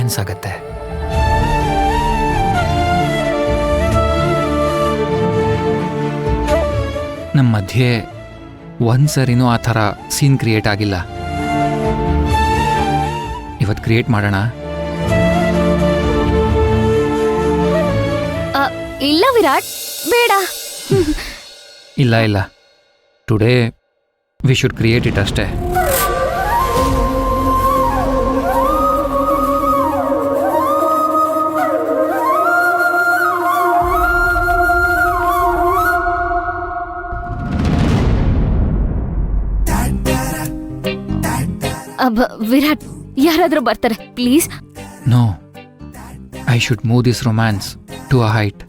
Romance ಆಗತ್ತೆ. ನಮ್ಮ ಮಧ್ಯೆ ಒಂದ್ಸರಿನೂ ಆ ಥರ ಸೀನ್ ಕ್ರಿಯೇಟ್ ಆಗಿಲ್ಲ. ಇವತ್ತು ಕ್ರಿಯೇಟ್ ಮಾಡೋಣ. ಇಲ್ಲ ವಿರಾಟ್, ಬೇಡ. ಇಲ್ಲ today we should create it ಅಷ್ಟೇ. ವಿರಾಟ್, ಯಾರಾದ್ರೂ ಬರ್ತಾರೆ please. No, I should move this romance to a height.